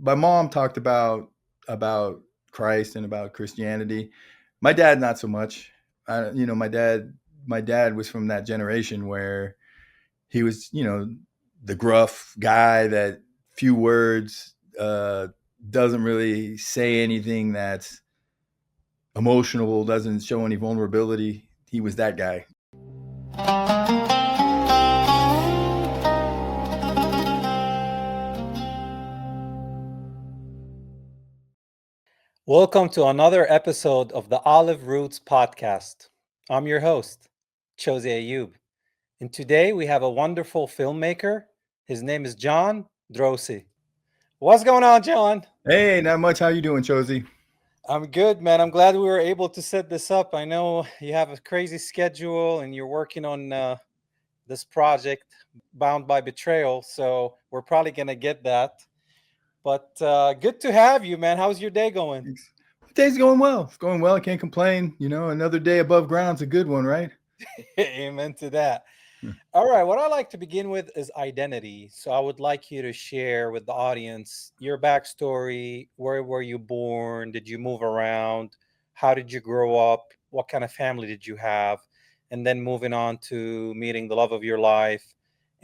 my mom talked about Christ and about Christianity. My dad, not so much. My dad was from that generation where he was, the gruff guy that few words, doesn't really say anything that's emotional, doesn't show any vulnerability. He was that guy. Welcome to another episode of the Olive Roots podcast. I'm your host, Chose Ayub, and today we have a wonderful filmmaker. His name is John Droese. What's going on, John? Hey, not much. How you doing, Josie? I'm good, man. I'm glad we were able to set this up. I know you have a crazy schedule and you're working on this project, Bound by Betrayal, so we're probably going to get that. But good to have you, man. How's your day going? The day's going well. It's going well. I can't complain. Another day above ground's a good one, right? Amen to that. All right, what I like to begin with is identity. So I would like you to share with the audience your backstory. Where were you born? Did you move around? How did you grow up? What kind of family did you have? And then moving on to meeting the love of your life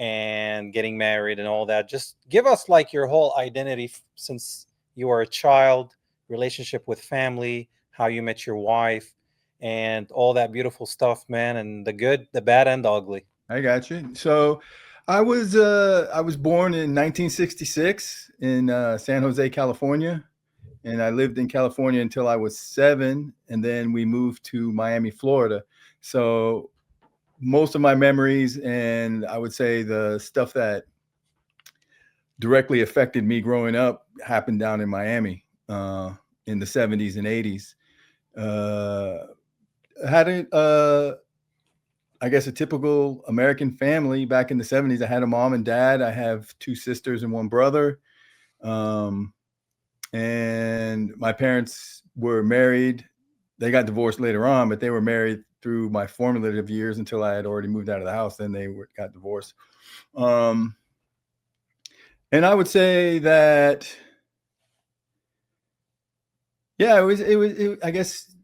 and getting married and all that. Just give us like your whole identity since you were a child, relationship with family, how you met your wife, and all that beautiful stuff, man, and the good, the bad, and the ugly. I got you. So, I was born in 1966 in San Jose, California, and I lived in California until I was 7, and then we moved to Miami, Florida. So most of my memories, and I would say the stuff that directly affected me growing up, happened down in Miami in the 70s and 80s. Had I guess a typical American family back in the 70s. I had a mom and dad. I have 2 sisters and 1 brother. And my parents were married. They got divorced later on, but they were married through my formative years until I had already moved out of the house. Then they got divorced. And I would say that, yeah, I guess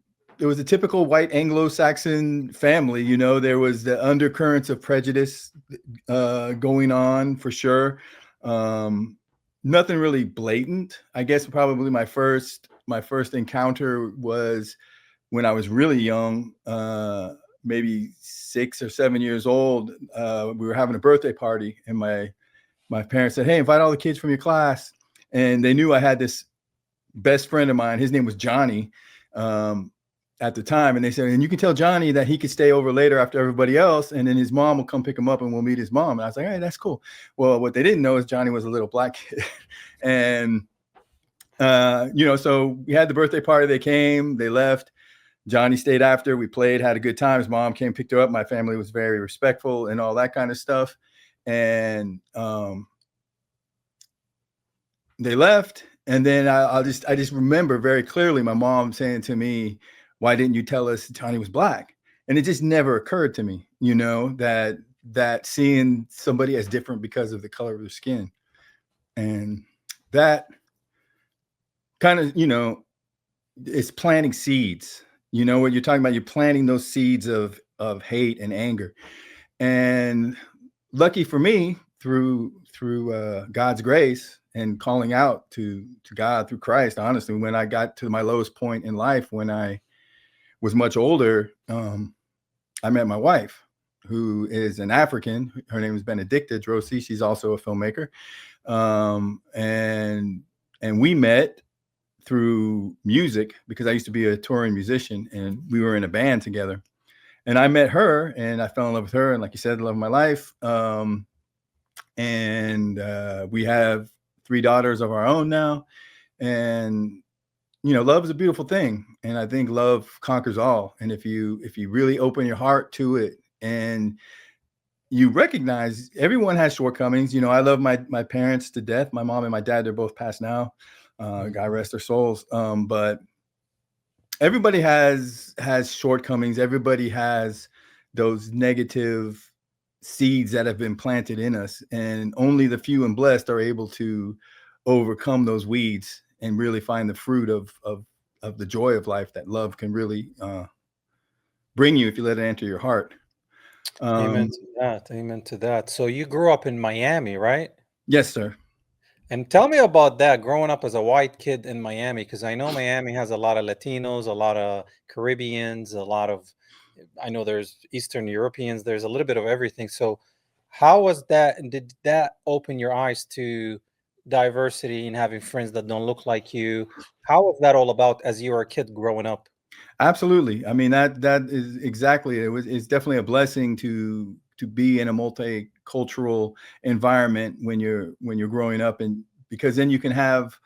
it was a typical white Anglo-Saxon family. There was the undercurrents of prejudice going on for sure. Nothing really blatant. I guess probably my first encounter was when I was really young, maybe 6 or 7 years old. We were having a birthday party, and my parents said, "Hey, invite all the kids from your class." And they knew I had this best friend of mine. His name was Johnny. At the time, and they said, and you can tell Johnny that he could stay over later after everybody else, and then his mom will come pick him up and we'll meet his mom. And I was like, hey, that's cool. Well, what they didn't know is Johnny was a little black kid. And so we had the birthday party. They came, they left. Johnny stayed after. We played, had a good time. His mom came, picked her up. My family was very respectful and all that kind of stuff. And they left. And then I just remember very clearly my mom saying to me, "Why didn't you tell us Johnny was black?" And it just never occurred to me, that seeing somebody as different because of the color of their skin. And that kind of, is planting seeds. What you're talking about, you're planting those seeds of hate and anger. And lucky for me, through God's grace and calling out to God through Christ, honestly, when I got to my lowest point in life, when I was much older, I met my wife, who is an African. Her name is Benedicta Droese. She's also a filmmaker. And we met through music, because I used to be a touring musician, and we were in a band together. And I met her, and I fell in love with her. And like you said, the love of my life. And we have 3 daughters of our own now. And love is a beautiful thing, and I think love conquers all. And if you really open your heart to it, and you recognize everyone has shortcomings. I love my parents to death. My mom and my dad, they're both passed now. God rest their souls. But everybody has shortcomings. Everybody has those negative seeds that have been planted in us, and only the few and blessed are able to overcome those weeds and really find the fruit of the joy of life that love can really bring you if you let it enter your heart. Amen Um, to that. Amen to that. So you grew up in Miami, right? yes, sir. And tell me about that growing up as a white kid in Miami, because I know Miami has a lot of Latinos, a lot of Caribbeans, a lot of, I know there's Eastern Europeans, there's a little bit of everything. So, how was that? And did that open your eyes to diversity and having friends that don't look like you? How was that all about as you were a kid growing up? Absolutely. I mean, that is exactly it. It's definitely a blessing to be in a multicultural environment when you're growing up, and because then you can have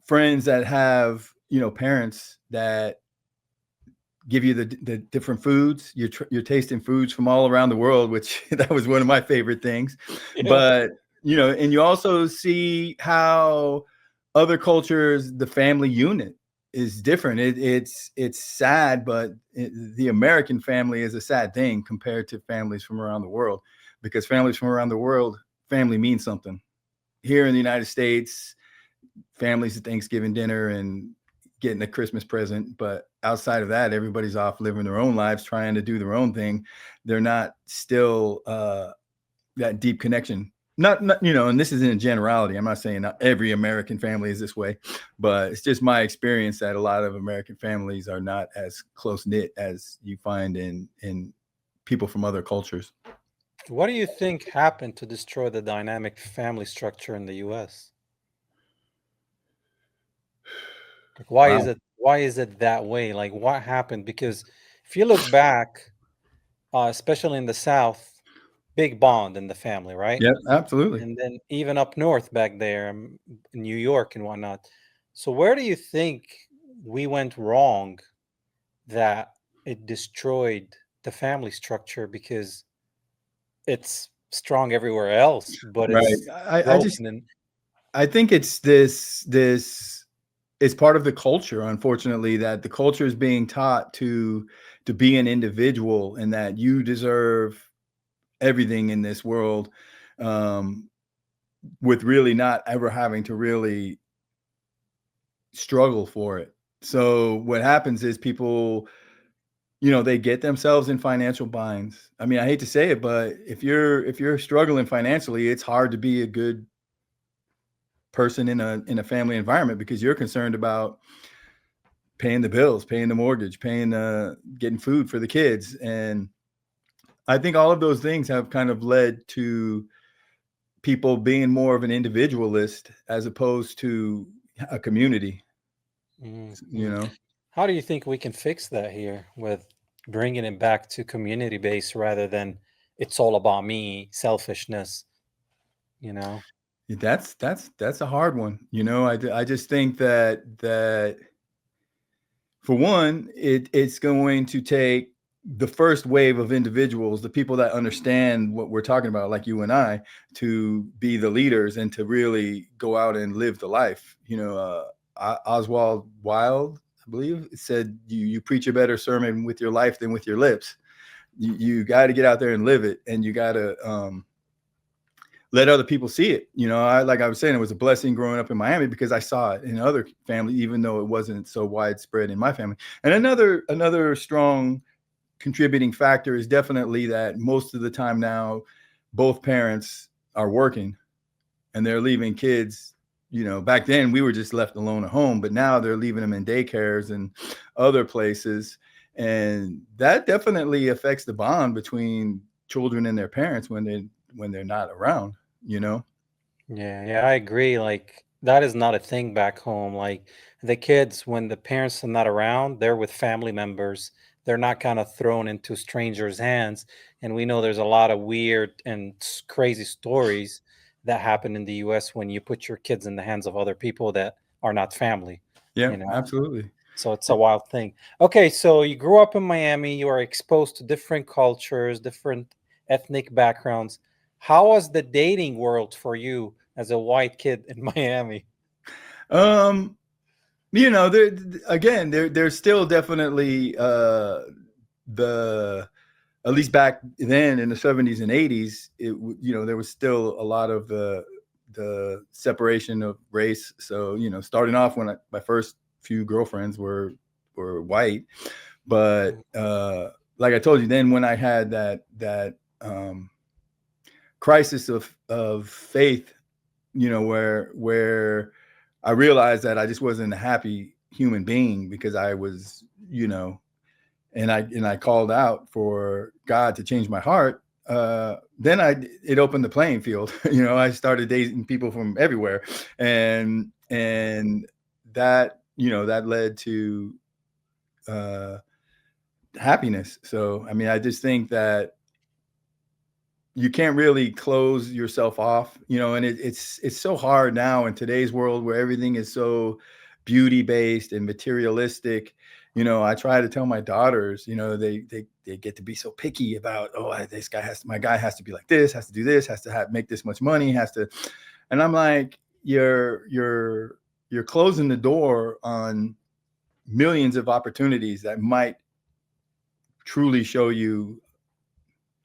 friends that have, you know, parents that give you the different foods. You're tasting foods from all around the world, which that was one of my favorite things. Yeah. But you know, and you also see how other cultures, the family unit is different. It's sad, but the American family is a sad thing compared to families from around the world, because families from around the world, family means something. Here in the United States, families at Thanksgiving dinner and getting a Christmas present. But outside of that, everybody's off living their own lives, trying to do their own thing. They're not still that deep connection. Not, you know, and this is in a generality. I'm not saying not every American family is this way, but it's just my experience that a lot of American families are not as close knit as you find in people from other cultures. What do you think happened to destroy the dynamic family structure in the US? Like, Wow. why is it that way? Like, what happened? Because if you look back, especially in the South, big bond in the family, right? Yep, absolutely. And then even up north back there, in New York and whatnot. So where do you think we went wrong that it destroyed the family structure? Because it's strong everywhere else, but Right. it's I just broken and I think it's this it's part of the culture, unfortunately, that the culture is being taught to be an individual and that you deserve everything in this world, um, with really not ever having to really struggle for it. So what happens is people, you know, they get themselves in financial binds. I mean, I hate to say it, but if you're struggling financially, it's hard to be a good person in a family environment because you're concerned about paying the bills, paying the mortgage, paying getting food for the kids. And I think all of those things have kind of led to people being more of an individualist as opposed to a community, you Mhm. know. How do you think we can fix that here with bringing it back to community base rather than it's all about me, selfishness, you know? That's a hard one, you know. I just think that for one, it's going to take the first wave of individuals, the people that understand what we're talking about, like you and I, to be the leaders and to really go out and live the life. You know, Oswald Wilde, I believe, said, you preach a better sermon with your life than with your lips. You got to get out there and live it, and you got to let other people see it. You know, like I was saying, it was a blessing growing up in Miami because I saw it in other families, even though it wasn't so widespread in my family. And another strong contributing factor is definitely that most of the time now, both parents are working and they're leaving kids. You know, back then we were just left alone at home, but now they're leaving them in daycares and other places. And that definitely affects the bond between children and their parents when they're not around, you know? Yeah, yeah, I agree. Like that is not a thing back home. Like the kids, when the parents are not around, they're with family members. They're not kind of thrown into strangers' hands. And we know there's a lot of weird and crazy stories that happen in the US when you put your kids in the hands of other people that are not family, Yeah, you know? absolutely. So it's a wild thing. Okay, so you grew up in Miami, you are exposed to different cultures, different ethnic backgrounds. How was the dating world for you as a white kid in Miami? Um, you know, there again, there's still definitely the at least back then in the 70s and 80s, you know, there was still a lot of the separation of race. So, you know, starting off when my first few girlfriends were white, but like I told you, then when I had that crisis of faith, you know, where I realized that I just wasn't a happy human being because I was, you know, and I called out for God to change my heart. Then it opened the playing field. You know, I started dating people from everywhere, and that, you know, that led to uh, happiness. So I mean, I just think that you can't really close yourself off, you know, and it's so hard now in today's world where everything is so beauty based and materialistic. You know, I try to tell my daughters, you know, they get to be so picky about, oh, this guy my guy has to be like this, has to do this, has to make this much money, has to, and I'm like, you're closing the door on millions of opportunities that might truly show you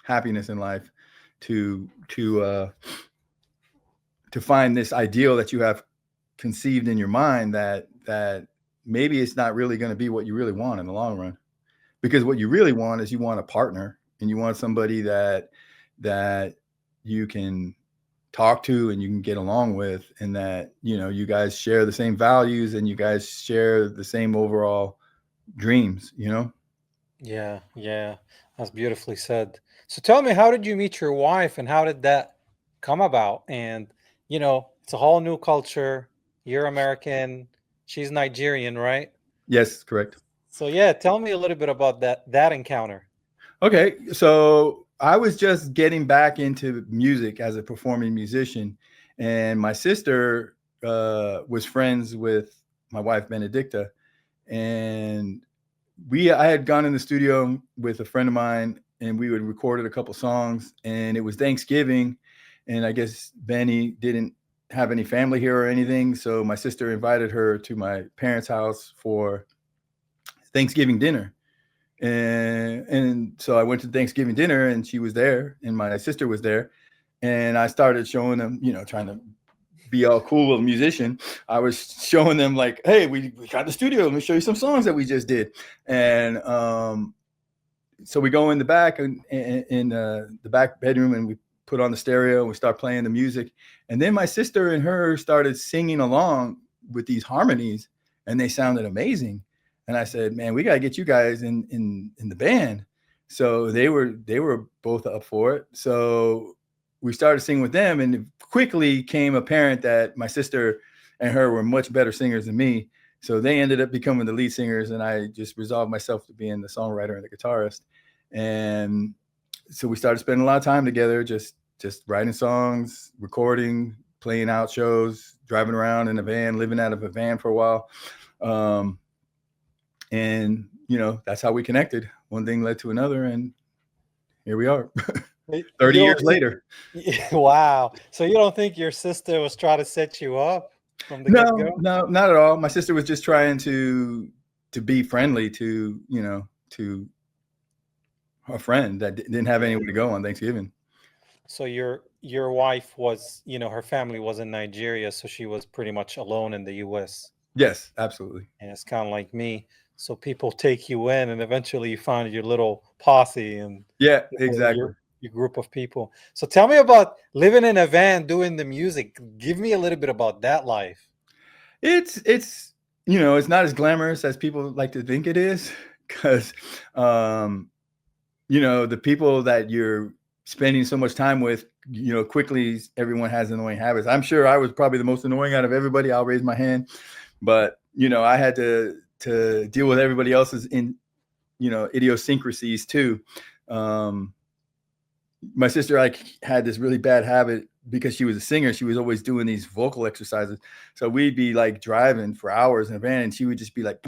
happiness in life, to to find this ideal that you have conceived in your mind that maybe it's not really going to be what you really want in the long run. Because what you really want is you want a partner, and you want somebody that you can talk to and you can get along with, and that, you know, you guys share the same values and you guys share the same overall dreams, you know. Yeah, yeah, that's beautifully said. So tell me, how did you meet your wife and how did that come about? And, it's a whole new culture. You're American, she's Nigerian, right? Yes, correct. So yeah, tell me a little bit about that encounter. Okay, so I was just getting back into music as a performing musician, and my sister was friends with my wife Benedicta, and I had gone in the studio with a friend of mine, and we had recorded a couple songs, and it was Thanksgiving, and I guess Benny didn't have any family here or anything, so my sister invited her to my parents' house for Thanksgiving dinner. And so I went to Thanksgiving dinner, and she was there, and my sister was there, and I started showing them, you know, trying to be all cool with a musician. I was showing them like, hey, we got the studio. Let me show you some songs that we just did. And so we go in the back, in the back bedroom, and we put on the stereo and we start playing the music. And then my sister and her started singing along with these harmonies, and they sounded amazing. And I said, man, we got to get you guys in the band. So they were both up for it. So we started singing with them, and it quickly came apparent that my sister and her were much better singers than me. So they ended up becoming the lead singers, and I just resolved myself to being the songwriter and the guitarist. And so we started spending a lot of time together, just writing songs, recording, playing out shows, driving around in a van, living out of a van for a while. And, you know, that's how we connected. One thing led to another, and here we are. You 30 don't years think, later. wow. So you don't think your sister was trying to set you up from the No, get-go? no, not at all. My sister was just trying to be friendly to, you know, to a friend that didn't have Yeah. anywhere to go on Thanksgiving. So your wife was, her family was in Nigeria, so she was pretty much alone in the US. Yes, absolutely. And it's kind of like me. So people take you in, and eventually you find your little posse and Yeah, your exactly. your group of people. So tell me about living in a van doing the music. Give me a little bit about that life. It's you know, it's not as glamorous as people like to think it is, because um you know, the people that you're spending so much time with, you know, quickly everyone has annoying habits. I'm sure I was probably the most annoying out of everybody. I'll raise my hand. But, you know, I had to deal with everybody else's you know, idiosyncrasies too. Um, my sister like had this really bad habit because she was a singer. She was always doing these vocal exercises. So we'd be like driving for hours in a van, and she would just be like,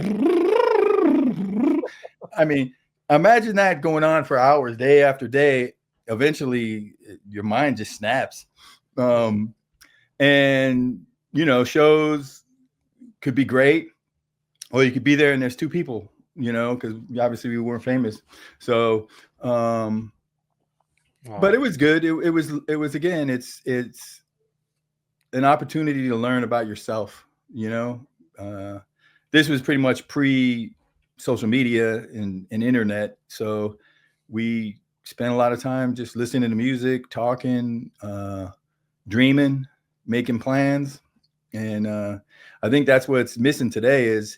I mean, imagine that going on for hours, day after day. Eventually, your mind just snaps. Mhm. Um, and, you know, shows could be great, or you could be there and there's two people, you know, because obviously we weren't famous. So, but it Wow. was good. It was again. It's an opportunity to learn about yourself. You know, uh, this was pretty much pre social media and internet, so we spent a lot of time just listening to music, talking, dreaming, making plans. And I think that's what's missing today is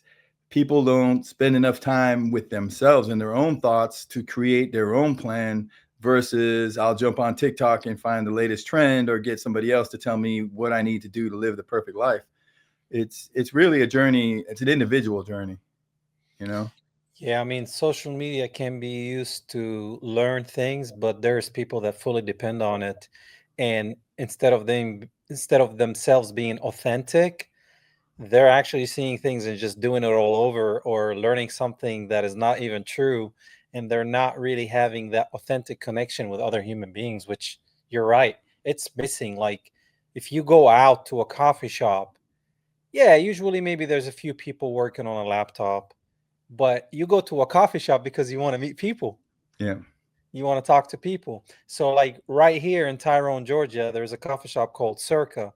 people don't spend enough time with themselves and their own thoughts to create their own plan versus I'll jump on TikTok and find the latest trend or get somebody else to tell me what I need to do to live the perfect life. It's really a journey. It's an individual journey, you know? Yeah, I mean, social media can be used to learn things, but there's people that fully depend on it. And instead of themselves being authentic, they're actually seeing things and just doing it all over or learning something that is not even true. And they're not really having that authentic connection with other human beings, which you're right, it's missing. Like if you go out to a coffee shop, yeah, usually maybe there's a few people working on a laptop, but you go to a coffee shop because you want to meet people. Yeah. You want to talk to people. So, like right here in Tyrone, Georgia, there's a coffee shop called Circa.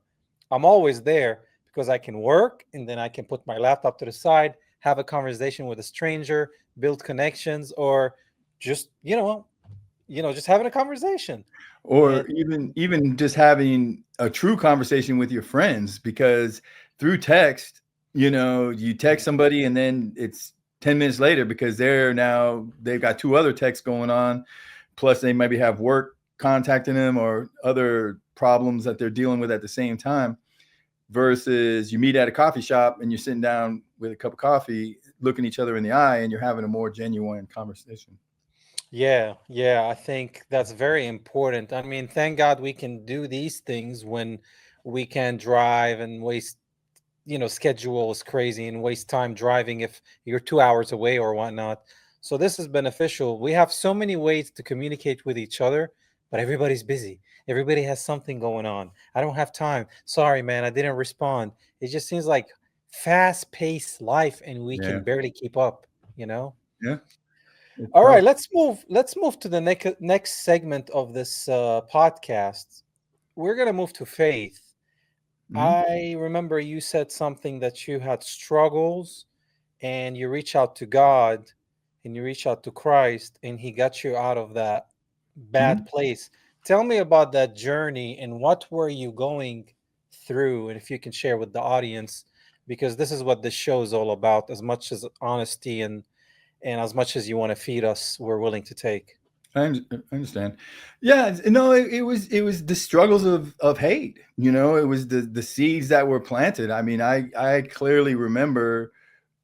I'm always there because I can work and then I can put my laptop to the side, have a conversation with a stranger, build connections, or just just having a conversation. And Or even just having a true conversation with your friends, because through text, you text somebody and then it's 10 minutes later because they've got two other texts going on, plus they maybe have work contacting them or other problems that they're dealing with at the same time, versus you meet at a coffee shop and you're sitting down with a cup of coffee looking each other in the eye and you're having a more genuine conversation. yeah, yeah, I think that's very important. I mean, thank God we can do these things when we can drive and waste, schedule is crazy and waste time driving if you're 2 hours away or whatnot. So this is beneficial. We have so many ways to communicate with each other, but everybody's busy. Everybody has something going on. I don't have time. Sorry, man, I didn't respond. It just seems like fast-paced life and we can Yeah. barely keep up, you know? Yeah. It's All tough. right, let's move to the next segment of this podcast. We're going to move to faith. Mhm. I remember you said something that you had struggles and you reach out to God and you reach out to Christ and he got you out of that bad Mhm. place. Tell me about that journey and what were you going through, and if you can share with the audience, because this is what this show is all about, as much as honesty and as much as you want to feed us, we're willing to take. I understand. Yeah, no, it was the struggles of hate. It was the seeds that were planted. I mean, I clearly remember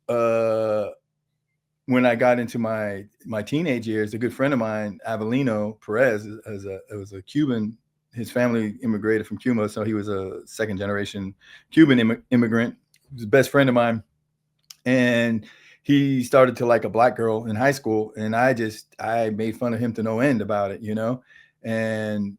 uh, when I got into my teenage years. A good friend of mine, Avelino Perez, was a Cuban. His family immigrated from Cuba, so he was a second generation Cuban immigrant. He was the best friend of mine, and he started to like a black girl in high school, and I made fun of him to no end about it, and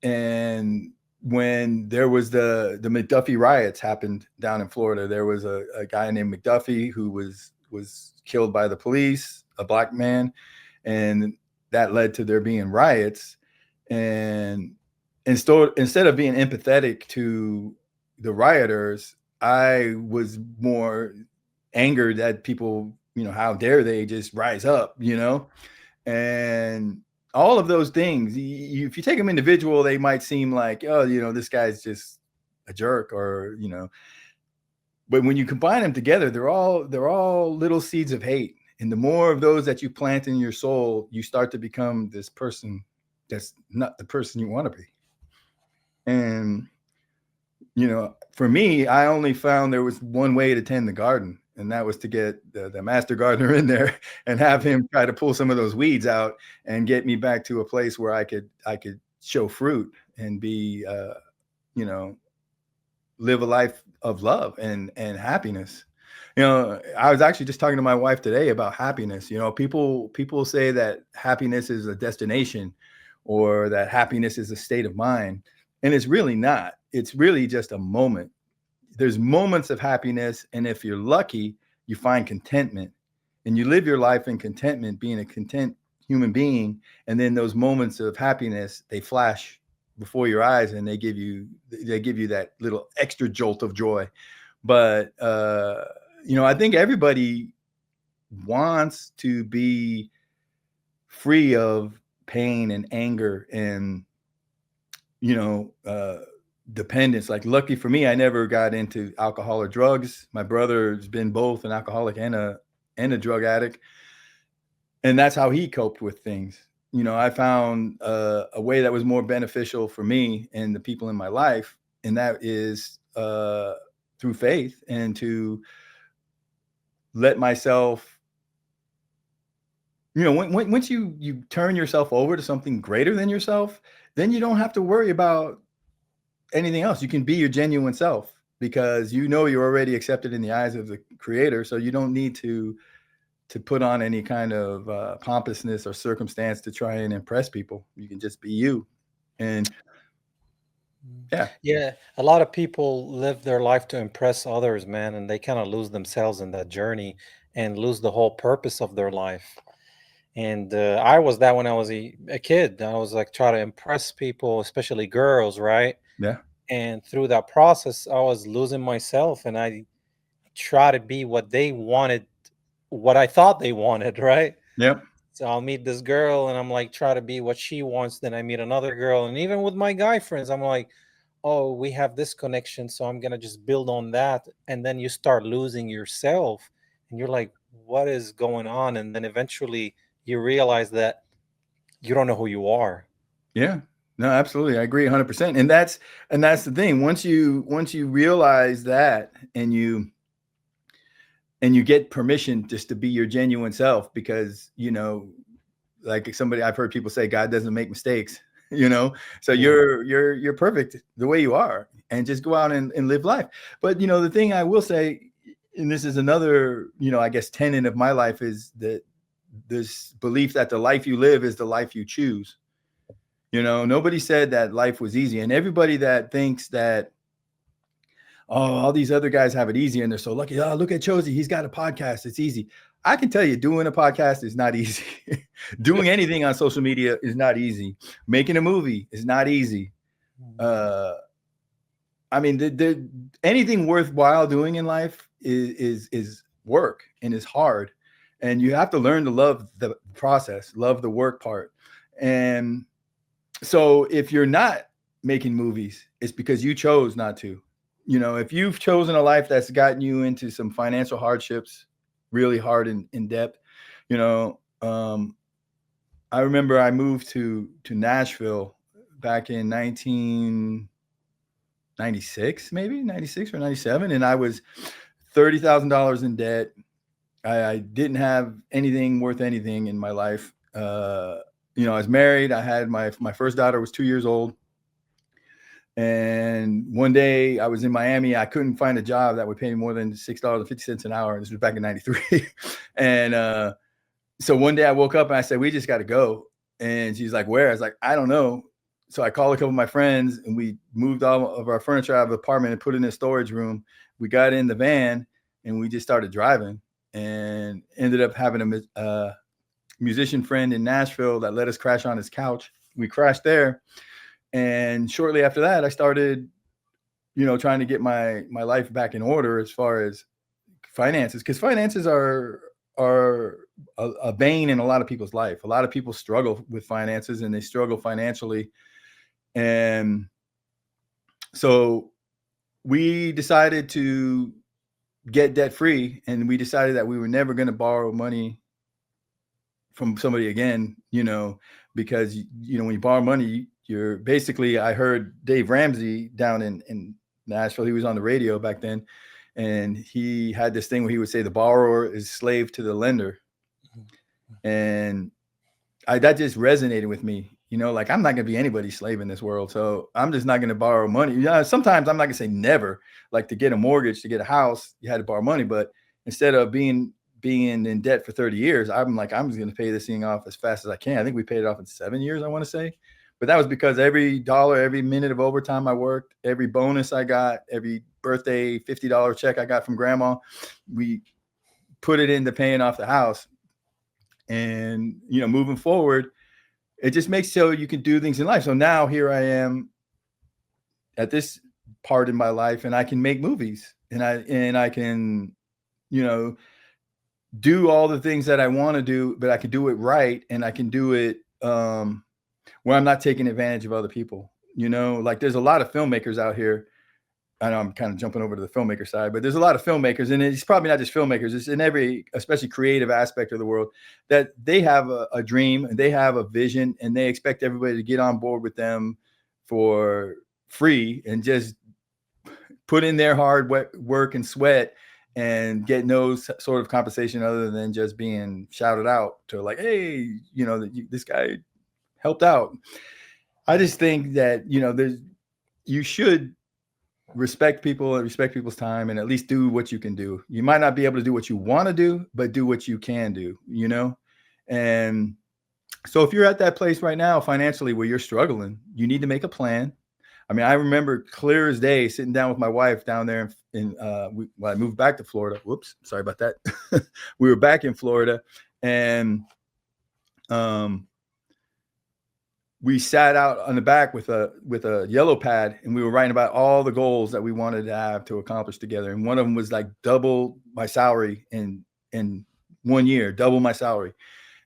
and when there was the McDuffie riots happened down in Florida, there was a guy named McDuffie who was killed by the police, a black man, and that led to there being riots. And instead of being empathetic to the rioters, I was more angered at people. How dare they just rise up? And all of those things. If you take them individual, they might seem like, oh, this guy's just a jerk, or but when you combine them together, they're all little seeds of hate. And the more of those that you plant in your soul, you start to become this person that's not the person you want to be. And for me, I only found there was one way to tend the garden, and that was to get the master gardener in there and have him try to pull some of those weeds out and get me back to a place where I could show fruit and be, you know, live a life of love and happiness. I was actually just talking to my wife today about happiness. People say that happiness is a destination, or that happiness is a state of mind, and it's really not. It's really just a moment. There's moments of happiness, and if you're lucky, you find contentment, and you live your life in contentment, being a content human being. And then those moments of happiness, they flash, before your eyes, and they give you that little extra jolt of joy. But I think everybody wants to be free of pain and anger and dependence. Like, lucky for me, I never got into alcohol or drugs. My brother's been both an alcoholic and a drug addict, and that's how he coped with things. I found a way that was more beneficial for me and the people in my life, and that is through faith, and to let myself, once you turn yourself over to something greater than yourself, then you don't have to worry about anything else. You can be your genuine self, because you're already accepted in the eyes of the creator. So you don't need to put on any kind of pompousness or circumstance to try and impress people. You can just be you. And yeah. Yeah, a lot of people live their life to impress others, man, and they kind of lose themselves in that journey and lose the whole purpose of their life. And I was that when I was a kid. I was like try to impress people, especially girls, right? Yeah. And through that process, I was losing myself, and I try to be what they wanted, what I thought they wanted, right? Yep. So I'll meet this girl, and I'm like, try to be what she wants. Then I meet another girl, and even with my guy friends, I'm like, oh, we have this connection, so I'm gonna just build on that. And then you start losing yourself, and you're like, what is going on? And then eventually you realize that you don't know who you are. Yeah. No, absolutely. I agree 100%. And that's the thing. Once you realize that, and you get permission just to be your genuine self, because like somebody, I've heard people say, God doesn't make mistakes. So Yeah. you're perfect the way you are, and just go out and live life. But the thing I will say, and this is another, I guess, tenet of my life, is that this belief that the life you live is the life you choose. Nobody said that life was easy. And everybody that thinks that, oh, all these other guys have it easy and they're so lucky. Oh, look at Josie, he's got a podcast, it's easy. I can tell you, doing a podcast is not easy. Doing anything on social media is not easy. Making a movie is not easy. I mean, anything worthwhile doing in life is work, and is hard, and you have to learn to love the process, love the work part. And so if you're not making movies, it's because you chose not to. If you've chosen a life that's gotten you into some financial hardships, really hard and in depth, I remember I moved to Nashville back in 1996, maybe 96 or 97, and I was $30,000 in debt. I didn't have anything worth anything in my life. I was married. I had my first daughter was 2 years old. And one day I was in Miami. I couldn't find a job that would pay me more than $6.50 an hour. This was back in '93. And so one day I woke up and I said, we just got to go. And she's like, where? I was like, I don't know. So I called a couple of my friends, and we moved all of our furniture out of the apartment and put it in a storage room. We got in the van and we just started driving, and ended up having a musician friend in Nashville that let us crash on his couch. We crashed there. And shortly after that, I started, trying to get my life back in order as far as finances, because finances are a bane in a lot of people's life. A lot of people struggle with finances, and they struggle financially. And so we decided to get debt free, and we decided that we were never going to borrow money from somebody again, because when you borrow money, you're basically, I heard Dave Ramsey down in Nashville, he was on the radio back then, and he had this thing where he would say the borrower is slave to the lender. And that just resonated with me. Like, I'm not going to be anybody's slave in this world. So I'm just not going to borrow money. Sometimes I'm not going to say never, like to get a mortgage, to get a house, you had to borrow money. But instead of being in debt for 30 years, I'm like, I'm just going to pay this thing off as fast as I can. I think we paid it off in 7 years, I want to say. But that was because every dollar, every minute of overtime I worked, every bonus I got, every birthday $50 check I got from grandma, we put it into paying off the house. And, moving forward, it just makes so you can do things in life. So now here I am at this part in my life, and I can make movies, and I can, you know, do all the things that I want to do, but I can do it right, and I can do it where I'm not taking advantage of other people. You know, like there's a lot of filmmakers out here. I know I'm kind of jumping over to the filmmaker side, but there's a lot of filmmakers, and it's probably not just filmmakers. It's in every, especially creative aspect of the world, that they have a dream and they have a vision, and they expect everybody to get on board with them for free and just put in their hard work and sweat and get no sort of compensation other than just being shouted out to, like, hey, you know, this guy helped out. I just think that, you know, you should respect people and respect people's time, and at least do what you can do. You might not be able to do what you want to do, but do what you can do, you know? And so if you're at that place right now financially where you're struggling, you need to make a plan. I mean, I remember clear as day sitting down with my wife down there when I moved back to Florida. Whoops, sorry about that. We were back in Florida, and we sat out on the back with a yellow pad, and we were writing about all the goals that we wanted to have to accomplish together. And one of them was like double my salary in 1 year, double my salary.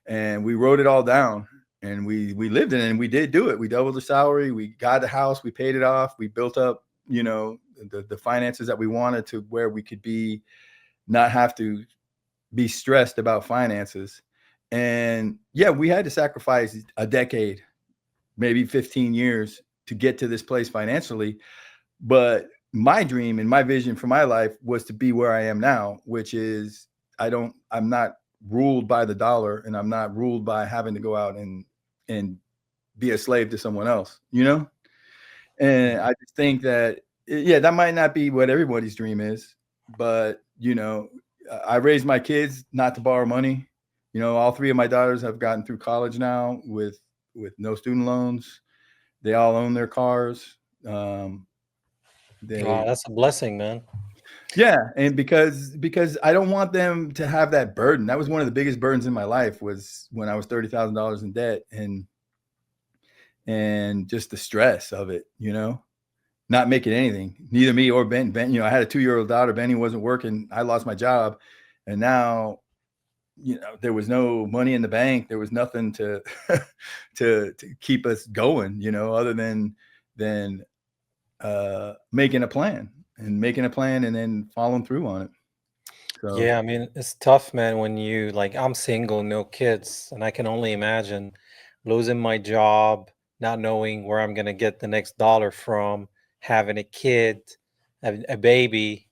And we wrote it all down, and we lived in it, and we did do it. We doubled the salary. We got the house. We paid it off. We built up, you know, the finances that we wanted to where we could not have to be stressed about finances. And yeah, we had to sacrifice a decade, maybe 15 years to get to this place financially. But my dream and my vision for my life was to be where I am now, which is I'm not ruled by the dollar, and I'm not ruled by having to go out and be a slave to someone else, you know? And I just think that, yeah, that might not be what everybody's dream is, but, you know, I raised my kids not to borrow money. You know, all three of my daughters have gotten through college now with no student loans. They all own their cars. Wow, They that's a blessing, man. Yeah, and because I don't want them to have that burden. That was one of the biggest burdens in my life, was when I was $30,000 in debt, and just the stress of it, you know, not making anything. Neither me or Ben. You know, I had a 2-year-old daughter. Benny wasn't working. I lost my job, and now, you know, there was no money in the bank. There was nothing to to keep us going, you know, other than making a plan and then following through on it. So Yeah, I mean, it's tough, man, when I'm single, no kids, and I can only imagine losing my job, not knowing where I'm gonna get the next dollar from, having a kid, a baby,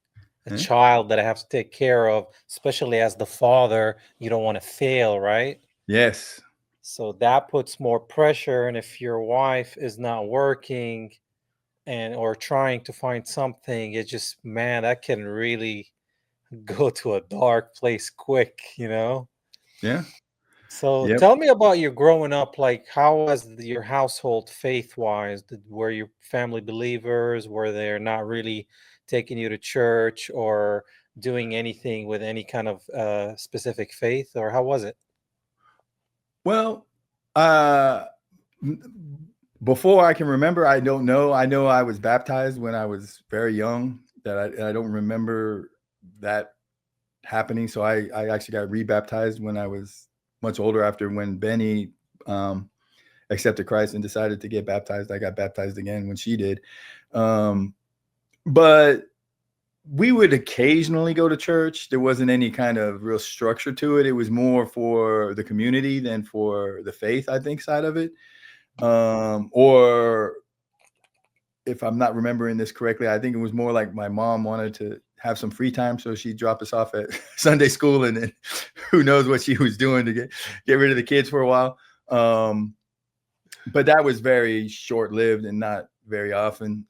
a yeah. child that I have to take care of, especially as the father, you don't want to fail, right? Yes. So that puts more pressure, and if your wife is not working and or trying to find something, it just, man, that can really go to a dark place quick, you know? Yeah. So Yep. tell me about your growing up. Like, how was your household faith-wise? Were your family believers? Were they not really taking you to church or doing anything with any kind of specific faith, or how was it? Well, uh, before I can remember, I don't know. I know I was baptized when I was very young. I don't remember that happening. So I actually got rebaptized when I was much older, after when Benny accepted Christ and decided to get baptized. I got baptized again when she did. But we would occasionally go to church. There wasn't any kind of real structure to it. It was more for the community than for the faith, I think, side of it. Or if I'm not remembering this correctly, I think it was more like my mom wanted to have some free time, so she dropped us off at Sunday school, and then who knows what she was doing to get rid of the kids for a while. But that was very short lived and not very often.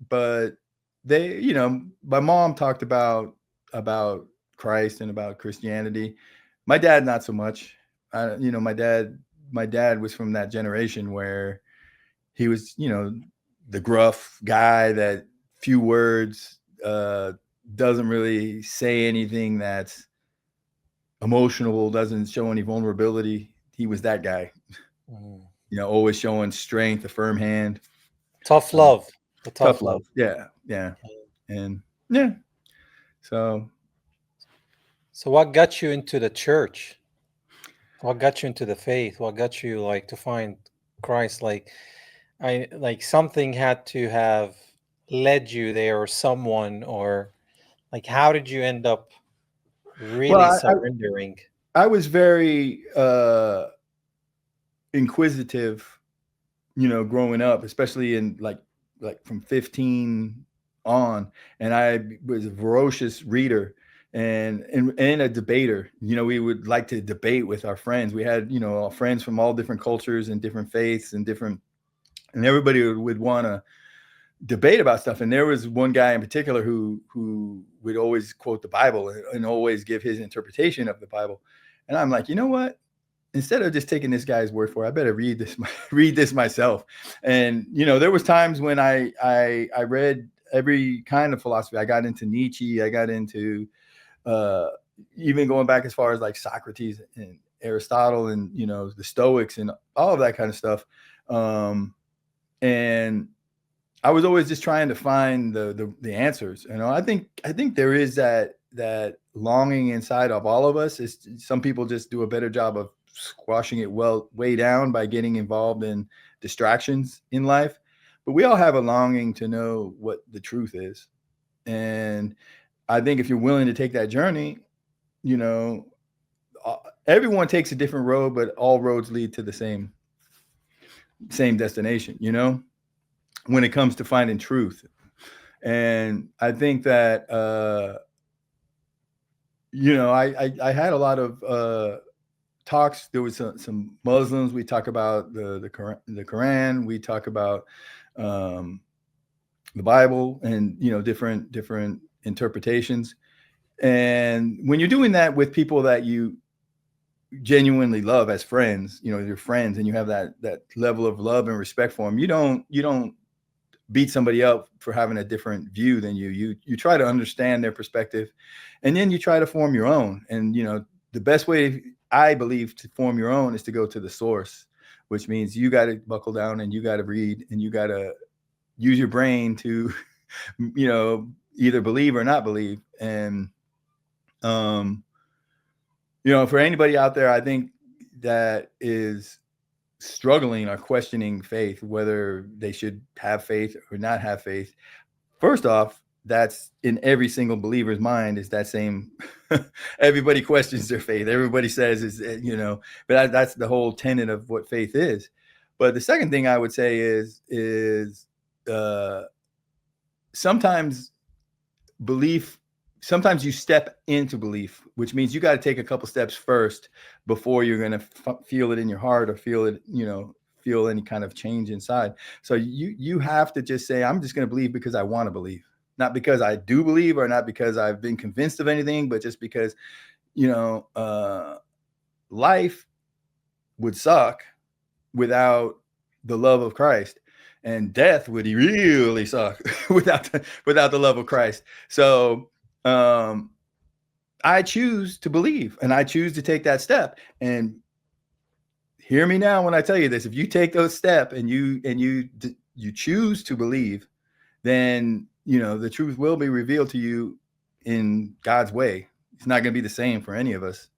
But they, you know, my mom talked about Christ and about Christianity. My dad, not so much. You know, my dad was from that generation where he was, you know, the gruff guy that few words, doesn't really say anything that's emotional, doesn't show any vulnerability, he was that guy. Mm. Always showing strength, a firm hand, Tough uh, love. The tough tough love. love. Yeah, yeah, and yeah. So So what got you into the church? What got you into the faith? What got you like to find Christ? Like I like something had to have led you there, or someone, or like how did you end up well, really surrendering? I was very inquisitive, growing up, especially in like from 15 on, and I was a ferocious reader and a debater. We would like to debate with our friends. We had, friends from all different cultures and different faiths and everybody would want to debate about stuff. And there was one guy in particular who would always quote the Bible and always give his interpretation of the Bible. And I'm like, you know what? Instead of just taking this guy's word for it, I better read this read this myself. And there was times when I read every kind of philosophy. I got into Nietzsche. I got into uh, even going back as far as like Socrates and Aristotle and the Stoics and all of that kind of stuff. And I was always just trying to find the answers. I think there is that longing inside of all of us. Is some people just do a better job of squashing it way down by getting involved in distractions in life, but we all have a longing to know what the truth is. And I think if you're willing to take that journey, you know, uh, everyone takes a different road, but all roads lead to the same destination. When it comes to finding truth. And I think that I had a lot of talks. There was some Muslims. We talk about the Quran. We talk about um, the Bible, and different interpretations. And when you're doing that with people that you genuinely love as friends, your friends, and you have that level of love and respect for them, you don't beat somebody up for having a different view than you. You try to understand their perspective, and then you try to form your own. And the best way, I believe, to form your own is to go to the source, which means you got to buckle down and you got to read and you got to use your brain to either believe or not believe. And um for anybody out there, I think that is struggling or questioning faith, whether they should have faith or not have faith. First off, that's in every single believer's mind, is that same everybody questions their faith. Everybody says but that's the whole tenet of what faith is. But the second thing I would say is uh sometimes belief sometimes you step into belief, which means you got to take a couple steps first before you're going to feel it in your heart or feel it, feel any kind of change inside. So you have to just say, I'm just going to believe because I want to believe, not because I do believe or not because I've been convinced of anything, but just because life would suck without the love of Christ, and death would really suck without the love of Christ. So I choose to believe, and I choose to take that step. And hear me now when I tell you this: if you take those steps and you choose to believe, then the truth will be revealed to you in God's way. It's not going to be the same for any of us.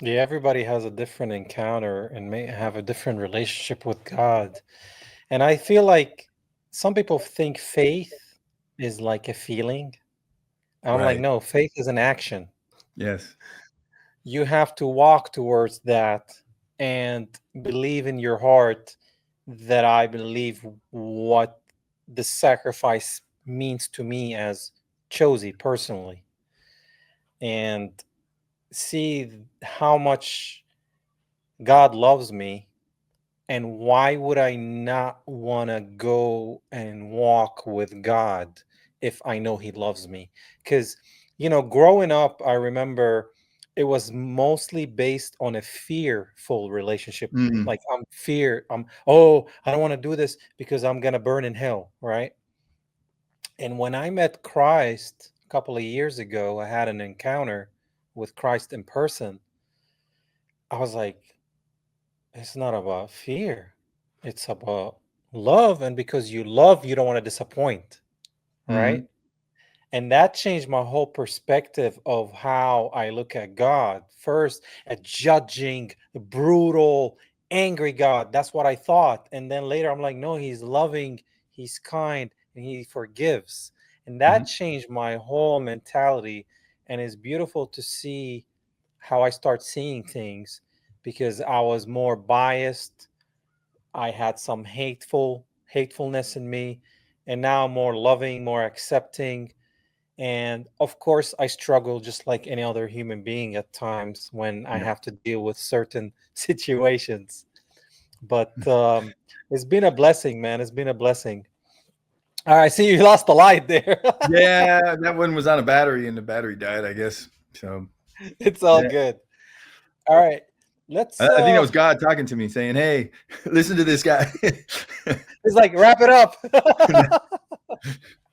Yeah, everybody has a different encounter and may have a different relationship with God. And I feel like some people think faith is like a feeling. And I'm like, Right. no, faith is an action. Yes. You have to walk towards that and believe in your heart that I believe what the sacrifice means to me as Chosi personally, and see how much God loves me. And why would I not want to go and walk with God if I know He loves me? Because, growing up, I remember it was mostly based on a fearful relationship. Mm. Like, oh, I don't want to do this because I'm going to burn in hell, right? And when I met Christ a couple of years ago, I had an encounter with Christ in person. I was like, it's not about fear. It's about love. And because you love, you don't want to disappoint. Right. Hmm. And that changed my whole perspective of how I look at God. First, a judging, brutal, angry God. That's what I thought. And then later, I'm like, no, he's loving, he's kind, and he forgives. And that Hmm. changed my whole mentality. And it's beautiful to see how I start seeing things because I was more biased. I had some hatefulness in me. And now I'm more loving, more accepting, and of course, I struggle just like any other human being at times when I Yeah. have to deal with certain situations. But it's been a blessing, man. It's been a blessing. All right, I see you lost the light there. Yeah, that one was on a battery and the battery died, I guess. So It's all yeah. good. All right, let's. I think that was God talking to me saying, hey, listen to this guy. It's like wrap it up.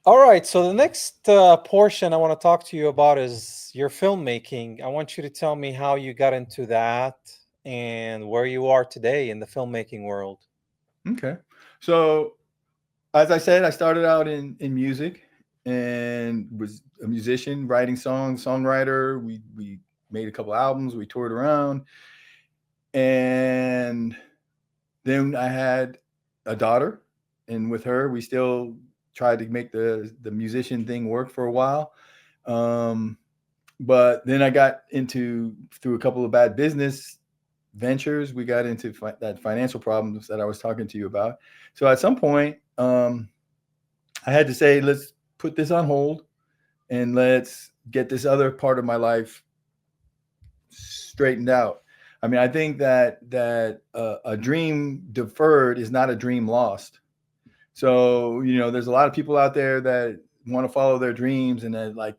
All right, so the next portion I want to talk to you about is your filmmaking. I want you to tell me how you got into that and where you are today in the filmmaking world. Okay. So as I said, I started out in music and was a musician, writing songs, songwriter. We made a couple albums, we toured around, and then I had a daughter, and with her, we still tried to make the musician thing work for a while. Um, but then I got into through a couple of bad business ventures. We got into that financial problems that I was talking to you about. So at some point, I had to say, let's put this on hold and let's get this other part of my life straightened out. I mean, I think that a dream deferred is not a dream lost. So, there's a lot of people out there that want to follow their dreams and that, like,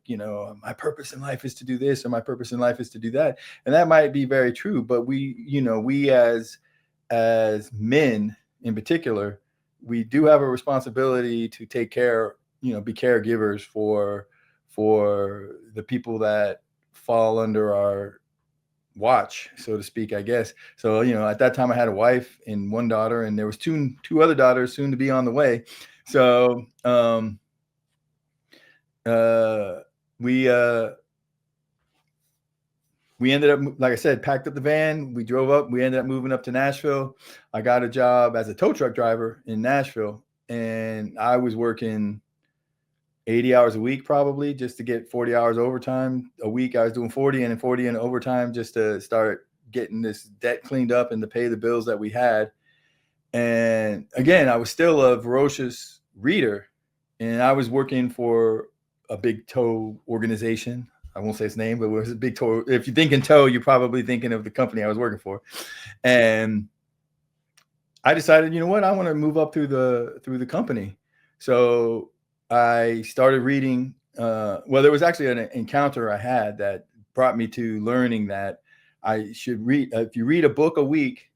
my purpose in life is to do this or my purpose in life is to do that. And that might be very true, but we as men in particular, we do have a responsibility to take care, be caregivers for the people that fall under our watch, so to speak, I guess. So, at that time I had a wife and one daughter, and there was two other daughters soon to be on the way. So, uh, we uh, we ended up, like I said, packed up the van. We drove up. We ended up moving up to Nashville. I got a job as a tow truck driver in Nashville, and I was working 80 hours a week probably just to get 40 hours overtime a week. I was doing 40 and 40 in overtime just to start getting this debt cleaned up and to pay the bills that we had. And again, I was still a voracious reader, and I was working for a big tow organization. I won't say its name, but it was a big tow. If you're thinking tow, you're probably thinking of the company I was working for. And I decided, you know what, I want to move up through the company. So I started reading. Well, there was actually an encounter I had that brought me to learning that I should read. If you read a book a week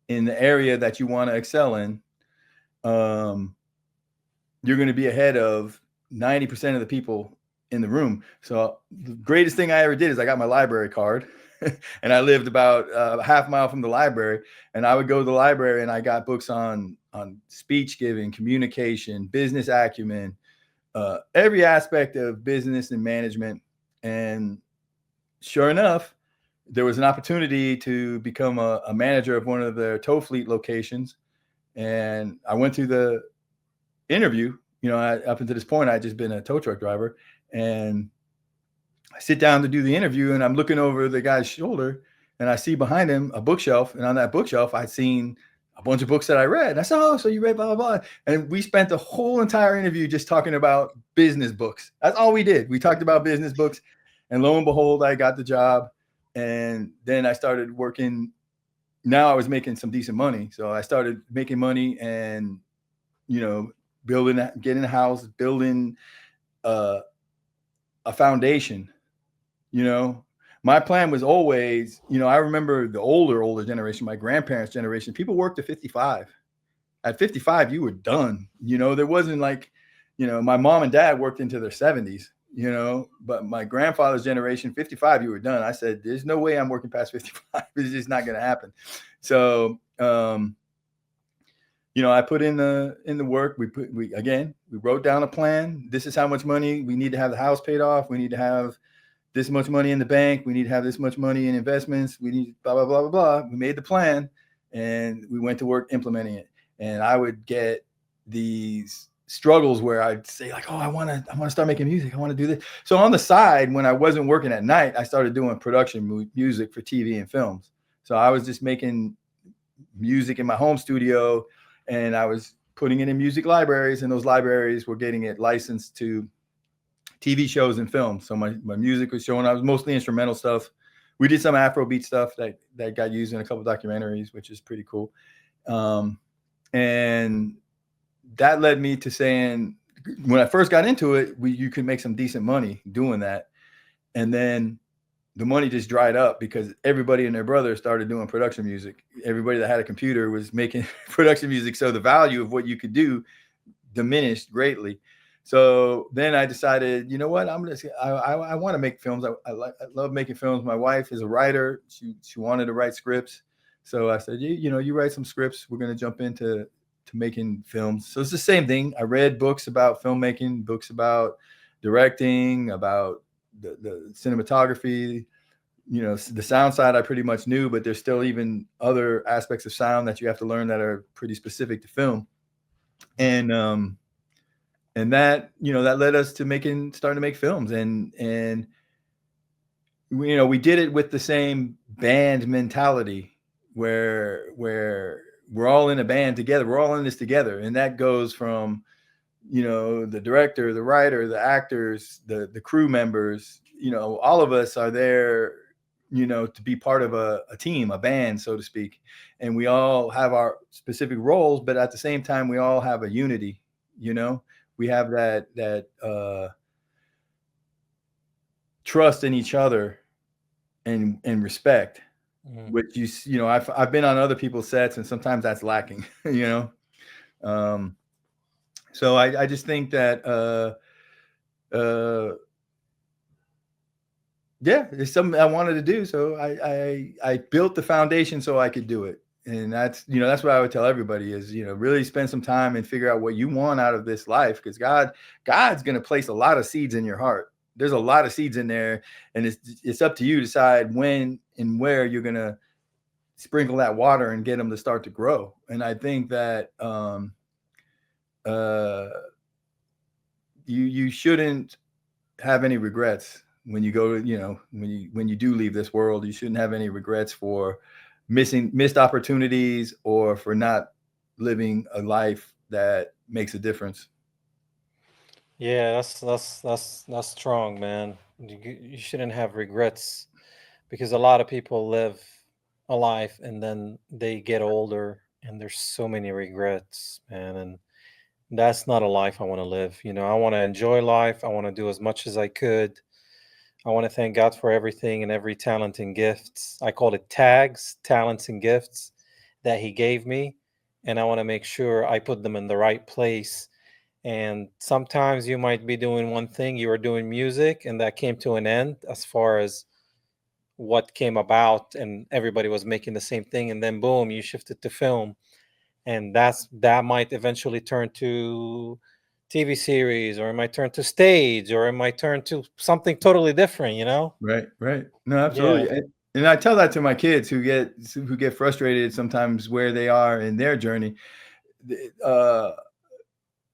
in the area that you want to excel in, um, you're going to be ahead of 90% of the people in the room. So the greatest thing I ever did is I got my library card and I lived about a half mile from the library, and I would go to the library and I got books on speech giving, communication, business acumen, every aspect of business and management. And sure enough, there was an opportunity to become a manager of one of their tow fleet locations. And I went to the interview. Up until this point, I'd just been a tow truck driver. And I sit down to do the interview, and I'm looking over the guy's shoulder, and I see behind him a bookshelf. And on that bookshelf, I'd seen a bunch of books that I read. And I said, oh, so you read blah, blah, blah. And we spent the whole entire interview just talking about business books. That's all we did. We talked about business books. And lo and behold, I got the job. And then I started working. Now I was making some decent money. So I started making money and, getting a house, building a foundation. My plan was always, I remember the older generation, my grandparents' generation, people worked to 55. At 55, you were done. There wasn't like, my mom and dad worked into their 70s. you know, but my grandfather's generation, 55, you were done. I said, there's no way I'm working past 55. It's just not going to happen. So, you know, I put in the work. We wrote down a plan. This is how much money we need to have the house paid off. We need to have this much money in the bank. We need to have this much money in investments. We need blah, blah, blah, blah, blah. We made the plan and we went to work implementing it. And I would get these struggles where I'd say like, oh, I want to start making music. I want to do this. So on the side, when I wasn't working at night, I started doing production music for TV and films. So I was just making music in my home studio, and I was putting it in music libraries, and those libraries were getting it licensed to TV shows and films. So my music was showing. I was mostly instrumental stuff. We did some Afrobeat stuff that got used in a couple of documentaries, which is pretty cool. And that led me to saying, when I first got into it, you could make some decent money doing that. And then the money just dried up because everybody and their brother started doing production music. Everybody that had a computer was making production music. So the value of what you could do diminished greatly. So then I decided, you know what, I want to make films. I love making films. My wife is a writer. She wanted to write scripts. So I said, you write some scripts. We're going to jump into making films. So it's the same thing. I read books about filmmaking, books about directing, about the cinematography. You know, the sound side I pretty much knew, but there's still even other aspects of sound that you have to learn that are pretty specific to film. And that, that led us to starting to make films. And we did it with the same band mentality where we're all in a band together. We're all in this together. And that goes from, the director, the writer, the actors, the crew members, all of us are there, to be part of a team, a band, so to speak. And we all have our specific roles, but at the same time, we all have a unity, we have that trust in each other and respect, which I've been on other people's sets, and sometimes that's lacking, So I just think that it's something I wanted to do. So I built the foundation so I could do it. And that's what I would tell everybody is, really spend some time and figure out what you want out of this life. Because God's going to place a lot of seeds in your heart. There's a lot of seeds in there, and it's up to you to decide when and where you're going to sprinkle that water and get them to start to grow. And I think that you shouldn't have any regrets when you go to, when you do leave this world. You shouldn't have any regrets for missed opportunities or for not living a life that makes a difference. Yeah, that's strong, man. You shouldn't have regrets, because a lot of people live a life and then they get older and there's so many regrets, man. And that's not a life I want to live. I want to enjoy life. I want to do as much as I could. I want to thank God for everything and every talent and gifts. I call it tags, talents and gifts that He gave me. And I want to make sure I put them in the right place. And sometimes you might be doing one thing, you were doing music, and that came to an end as far as what came about, and everybody was making the same thing. And then boom, you shifted to film. And that might eventually turn to TV series, or it might turn to stage, or it might turn to something totally different, Right. No, absolutely. Yeah. And I tell that to my kids who get frustrated sometimes where they are in their journey.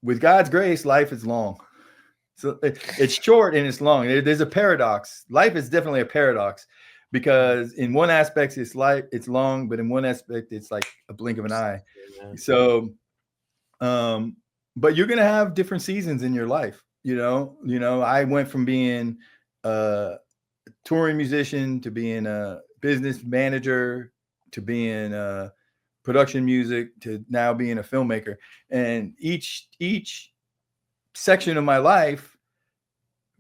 With God's grace, life is long. So it's short and it's long. There's a paradox. Life is definitely a paradox, because in one aspect it's long, but in one aspect it's like a blink of an eye. Yeah. So, but you're gonna have different seasons in your life. I went from being a touring musician to being a business manager to being a production music to now being a filmmaker, and each section of my life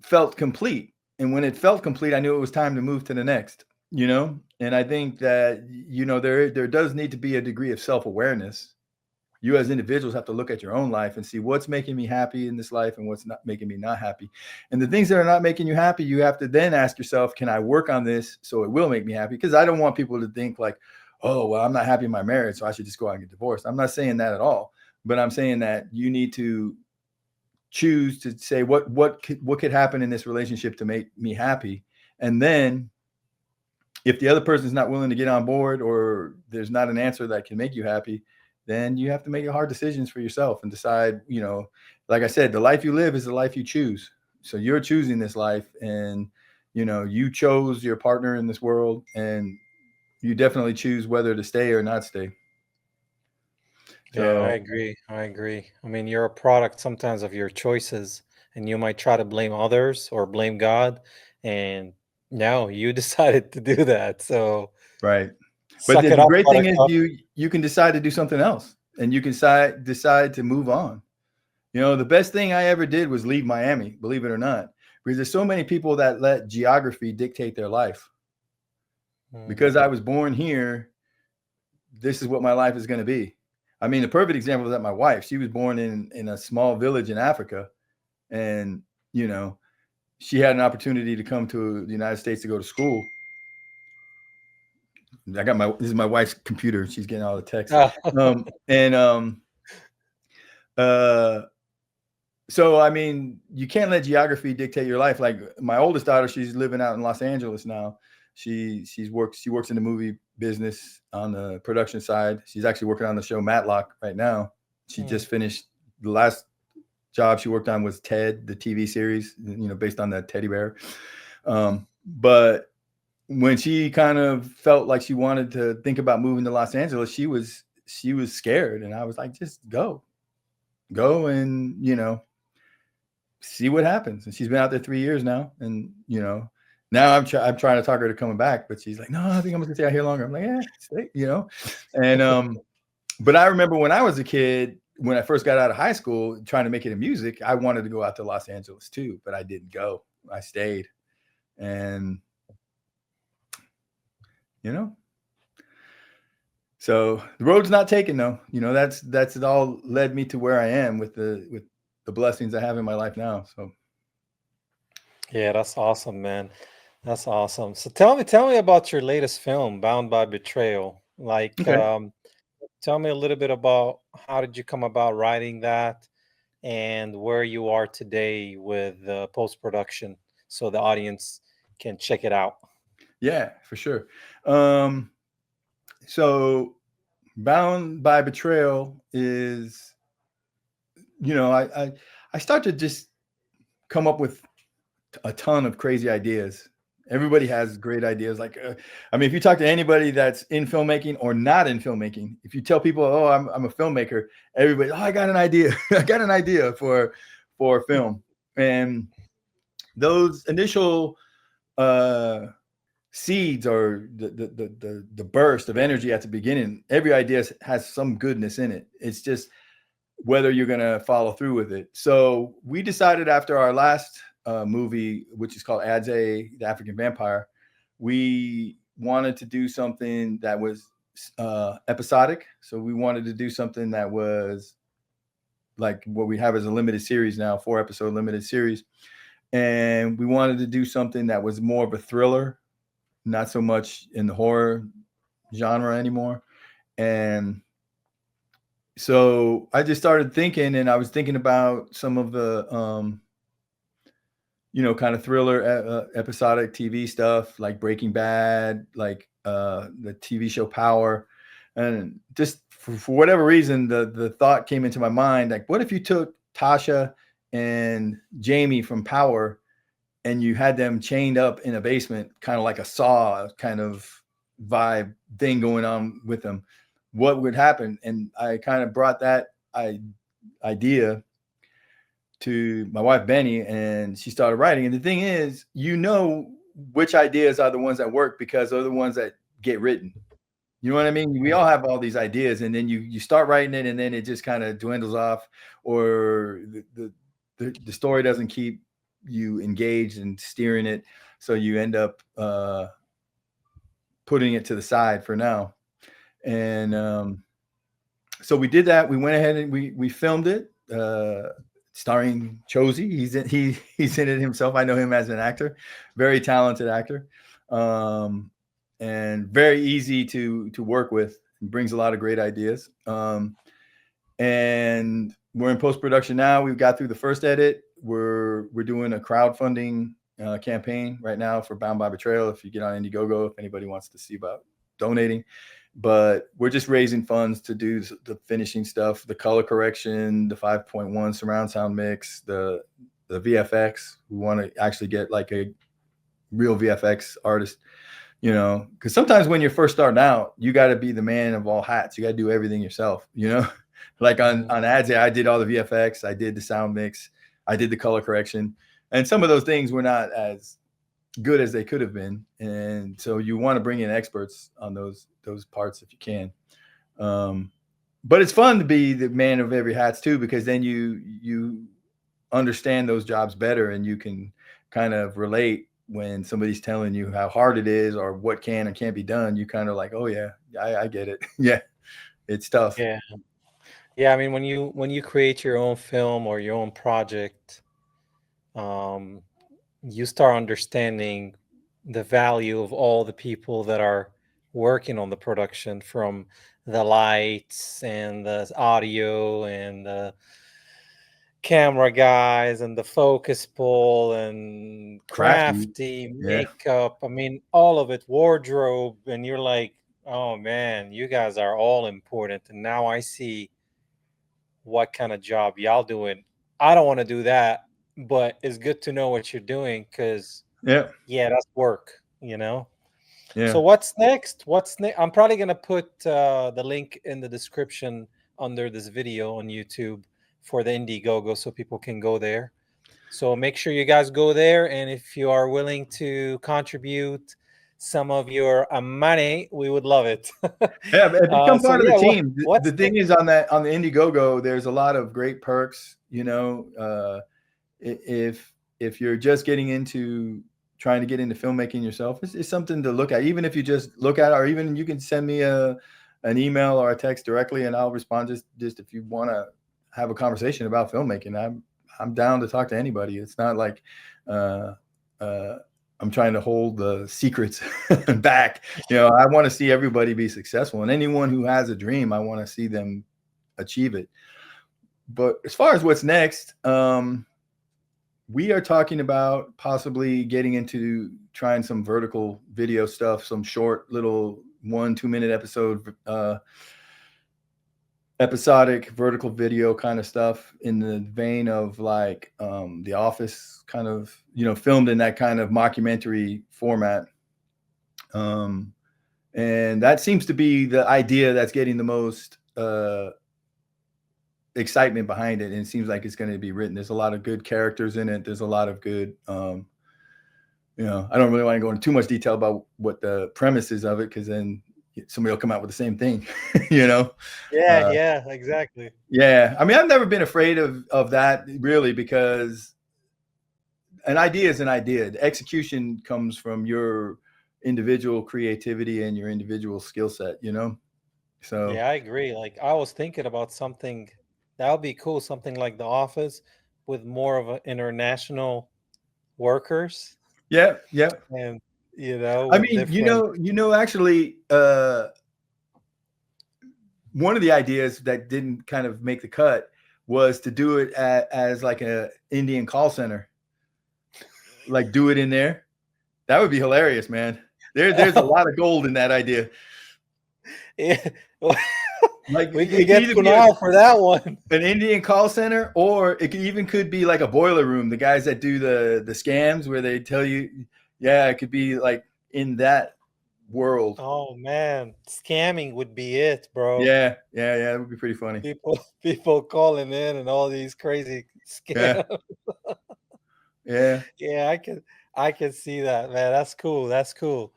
felt complete. And when it felt complete, I knew it was time to move to the next, and I think that, there does need to be a degree of self-awareness, You as individuals have to look at your own life and see what's making me happy in this life and what's not making me not happy. And the things that are not making you happy, you have to then ask yourself, can I work on this so it will make me happy? Because I don't want people to think like, oh, well, I'm not happy in my marriage, so I should just go out and get divorced. I'm not saying that at all, but I'm saying that you need to choose to say what could happen in this relationship to make me happy. And then if the other person is not willing to get on board, or there's not an answer that can make you happy, then you have to make hard decisions for yourself and decide, like I said, the life you live is the life you choose. So you're choosing this life, and you chose your partner in this world, and you definitely choose whether to stay or not stay. Yeah, I So agree. I agree. I mean, you're a product sometimes of your choices, and you might try to blame others or blame God. And no, you decided to do that. So right. But suck the it up, great thing is buttercup. you can decide to do something else, and you can decide to move on. The best thing I ever did was leave Miami, believe it or not, because there's so many people that let geography dictate their life. Mm. Because I was born here, this is what my life is going to be. I mean, the perfect example is that my wife, she was born in a small village in Africa, and you know, she had an opportunity to come to the United States to go to school. This is my wife's computer. She's getting all the texts. And uh So I mean, you can't let geography dictate your life. Like my oldest daughter, she's living out in Los Angeles now. She works in the movie business on the production side. She's actually working on the show Matlock right now. She Mm. just finished the last job she worked on was Ted, the TV series, based on that teddy bear. But when she kind of felt like she wanted to think about moving to Los Angeles, she was scared, and I was like, just go, and see what happens. And she's been out there 3 years now, and now I'm trying to talk her to coming back, but she's like, no, I think I'm gonna stay out here longer. I'm like, yeah, stay, and but I remember when I was a kid, when I first got out of high school, trying to make it in music, I wanted to go out to Los Angeles too, but I didn't go. I stayed, and you know, so the road's not taken though. That's it all led me to where I am with the blessings I have in my life now. So Yeah, that's awesome, man. That's awesome. So tell me about your latest film, Bound by Betrayal. Like, okay. tell me a little bit about how did you come about writing that, and where you are today with post production, so the audience can check it out. Yeah, for sure. Um, so Bound by Betrayal is, I start to just come up with a ton of crazy ideas. Everybody has great ideas. Like, I mean, if you talk to anybody that's in filmmaking or not in filmmaking, if you tell people, "Oh, I'm a filmmaker," everybody, "Oh, I got an idea. I got an idea for a film." And those initial uh, seeds, or the burst of energy at the beginning, every idea has some goodness in it. It's just whether you're going to follow through with it. So we decided after our last movie, which is called Adze, the African Vampire, we wanted to do something that was episodic. So we wanted to do something that was like what we have as a limited series now, 4-episode limited series. And we wanted to do something that was more of a thriller, not so much in the horror genre anymore. And so I just started thinking, and I was thinking about some of the, kind of thriller, episodic TV stuff like Breaking Bad, like the TV show Power. And just for whatever reason, the thought came into my mind, like, what if you took Tasha and Jamie from Power and you had them chained up in a basement, kind of like a Saw kind of vibe thing going on with them? What would happen? And I kind of brought that idea to my wife Benny, and she started writing. And the thing is, which ideas are the ones that work because they're the ones that get written. You know what I mean? We all have all these ideas, and then you start writing it, and then it just kind of dwindles off, or the story doesn't keep you engaged and steering it, so you end up putting it to the side for now. And So we did that. We went ahead and we filmed it, starring Josie. He's in it himself. I know him as an actor, very talented actor, um, and very easy to work with. He brings a lot of great ideas. And we're in post production now. We've got through the first edit. We're doing a crowdfunding campaign right now for Bound by Betrayal. If you get on Indiegogo, if anybody wants to see about donating, but we're just raising funds to do the finishing stuff, the color correction, the 5.1 surround sound mix, the VFX. We want to actually get like a real VFX artist, you know, because sometimes when you're first starting out, you got to be the man of all hats. You got to do everything yourself, you know. Like on Mhm. ads, I did all the VFX, I did the sound mix, I did the color correction, and some of those things were not as good as they could have been, and so you want to bring in experts on those parts if you can. Um, but it's fun to be the man of every hats too, because then you understand those jobs better, and you can kind of relate when somebody's telling you how hard it is or what can and can't be done. You kind of like, oh yeah, I get it. Yeah, it's tough. Yeah. Yeah, I mean, when you create your own film or your own project, um, you start understanding the value of all the people that are working on the production, from the lights and the audio and the camera guys and the focus pull and Crafty. crafty Yeah. makeup. I mean, all of it, wardrobe. And you're like, oh man, you guys are all important. And now I see what kind of job y'all doing. I don't want to do that, but it's good to know what you're doing, because Yeah. yeah, that's work, you know. So Yeah. what's next? What's next? I'm probably gonna put the link in the description under this video on YouTube for the Indiegogo, so people can go there. So make sure you guys go there, and if you are willing to contribute some of your money, we would love it. Yeah, become So part of the yeah, team. The what's thing is, on the Indiegogo, there's a lot of great perks. You know, if you're just getting into trying to get into filmmaking yourself, it's something to look at. Even if you just look at it, or even you can send me an email or a text directly, and I'll respond. Just if you want to have a conversation about filmmaking, I'm down to talk to anybody. It's not like uh, uh, I'm trying to hold the secrets back. You know, I want to see everybody be successful, and anyone who has a dream, I want to see them achieve it. But as far as what's next, we are talking about possibly getting into trying some vertical video stuff, some short little 1-2 minute episodic vertical video kind of stuff in the vein of like The Office, kind of, you know, filmed in that kind of mockumentary format. Um, and that seems to be the idea that's getting the most excitement behind it, and it seems like it's going to be written. There's a lot of good characters in it. There's a lot of good, you know, I don't really want to go into too much detail about what the premise is of it, because then somebody will come out with the same thing, you know. Yeah, Uh, yeah, exactly. yeah, I mean, I've never been afraid of that really, because an idea is an idea. The execution comes from your individual creativity and your individual skill set, you know. So Yeah, I agree. Like, I was thinking about something that would be cool, something like The Office with more of an international workers, yeah, yeah. and I with mean, different. actually, one of the ideas that didn't kind of make the cut was to do it as like a Indian call center, like do it in there. That would be hilarious, man. There's a lot of gold in that idea. Yeah. Like We could it could get either be Kunal for that one. an Indian call center, or it could be like a boiler room. The guys that do the scams where they tell you, yeah, it could be like in that world. Oh man, scamming would be it, bro. Yeah, yeah, yeah. It would be pretty funny. People calling in and all these crazy Yeah, scams. yeah. Yeah, I can see that, man. That's cool. That's cool.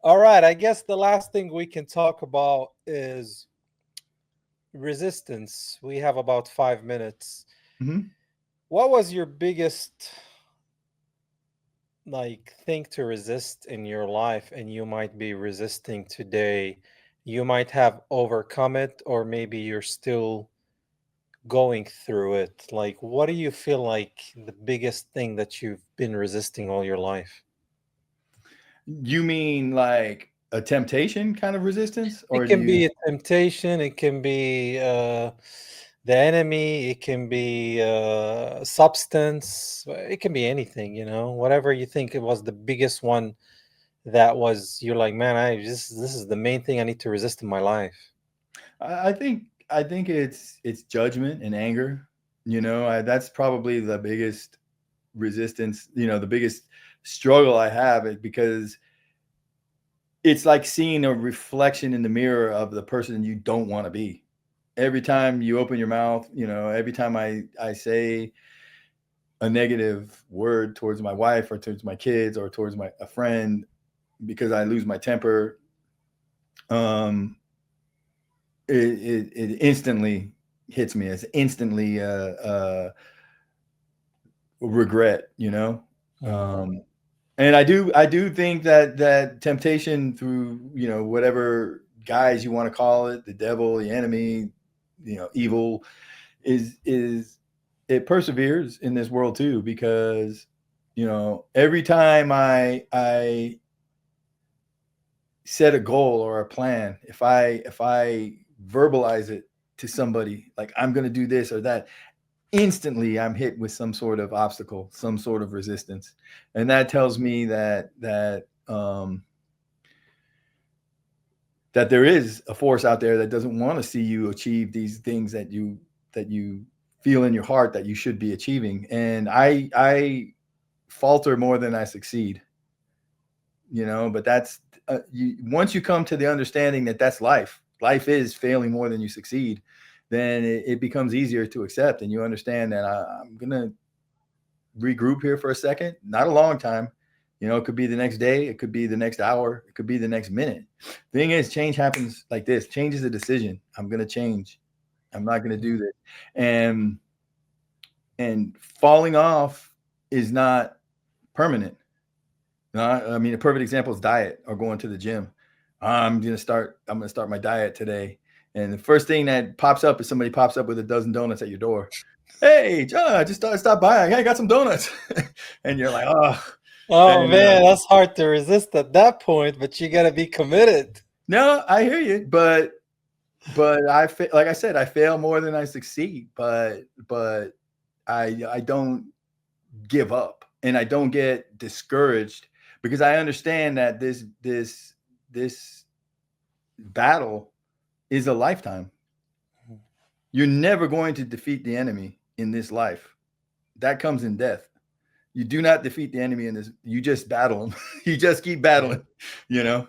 All right, I guess the last thing we can talk about is resistance. We have about 5 minutes. Hmm. What was your biggest thing to resist in your life, and you might be resisting today? you might have overcome it, or maybe you're still going through it? Like, what do you feel like the biggest thing that you've been resisting all your life? You mean like a temptation kind of resistance, It or do can you? be a temptation, it can be the enemy, it can be substance, it can be anything, whatever you think it was the biggest one that was you're like, man, this is the main thing I need to resist in my life. I think it's judgment and anger. That's probably the biggest resistance. The biggest struggle I have is because it's like seeing a reflection in the mirror of the person you don't want to be. Every time you open your mouth, every time I say a negative word towards my wife or towards my kids or towards a friend because I lose my temper, um, it instantly hits me as instantly regret, Mhm. um, and I do think that temptation through whatever guise you want to call it, the devil, the enemy, evil, is it perseveres in this world too, because every time I set a goal or a plan, if I verbalize it to somebody, like I'm going to do this or that, instantly I'm hit with some sort of obstacle, some sort of resistance, and that tells me that there is a force out there that doesn't want to see you achieve these things that you feel in your heart that you should be achieving. And I falter more than I succeed, but that's once you come to the understanding that that's life is failing more than you succeed, then it becomes easier to accept, and you understand that I'm gonna regroup here for a second, not a long time. It could be the next day, it could be the next hour, it could be the next minute. Thing is, change happens like this. Change is a decision. I'm going to change. I'm not going to do this. And falling off is not permanent. I mean, a perfect example is diet or going to the gym. I'm going to start my diet today. And the first thing that pops up is somebody pops up with a dozen donuts at your door. Hey, John, I just stop by. Hey, I got some donuts. And you're like, oh. Oh And man, that's hard to resist at that point, but you got to be committed. no, I hear you, but like I said, I fail more than I succeed. But I don't give up, and I don't get discouraged, because I understand that this battle is a lifetime. You're never going to defeat the enemy in this life. That comes in death. You do not defeat the enemy in this. You just battle him. You just keep Yeah. battling. You know.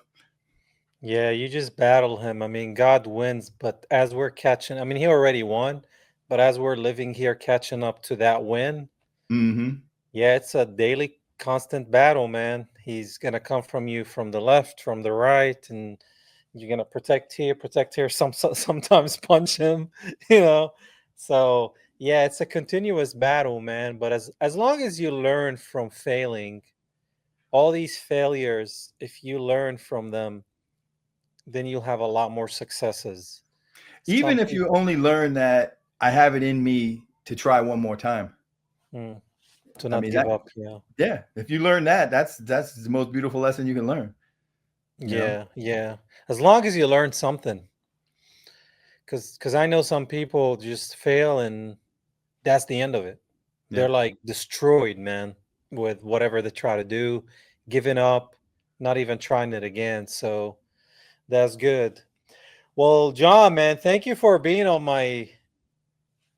Yeah, you just battle him. I mean, God wins, but as we're catching, I mean, he already won, but as we're living here catching up to that win, Mm-hmm. yeah, it's a daily constant battle, man. He's gonna come from you from the left, from the right, and you're gonna protect here, sometimes punch him, you know. So yeah, it's a continuous battle, man. But as long as you learn from failing, all these failures, if you learn from them, then you'll have a lot more successes. Some Even if people, you only learn that I have it in me to try one more time. mm, to I not mean give that. up. Yeah, Yeah, if you learn that, that's the most beautiful lesson you can learn. You know. yeah, yeah. As long as you learn something, because I know some people just fail and that's the end of it. Yeah. They're like destroyed, man, with whatever they try to do, giving up, not even trying it again. So that's good. Well, John, man, thank you for being on my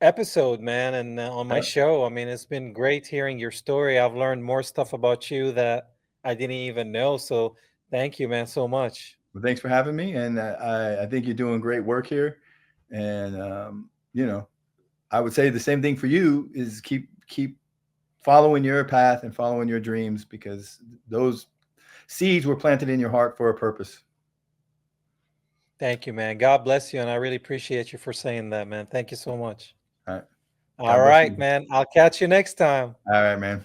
episode, man, and on my Yeah. show. I mean, it's been great hearing your story. I've learned more stuff about you that I didn't even know. So thank you, man, so much. Well, thanks for having me, and I think you're doing great work here. And I would say the same thing for you is keep following your path and following your dreams, because those seeds were planted in your heart for a purpose. Thank you, man. God bless you. And I really appreciate you for saying that, man. Thank you so much. All right. All God bless right, you. man. I'll catch you next time. All right, man.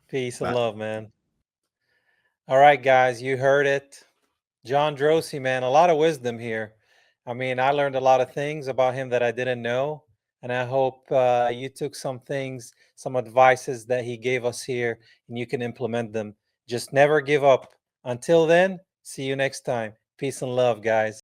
Peace and Bye. love, man. All right, guys, you heard it. John Droese, man, a lot of wisdom here. I mean, I learned a lot of things about him that I didn't know. And I hope you took some things, some advices that he gave us here, and you can implement them. Just never give up. Until then, see you next time. Peace and love, guys.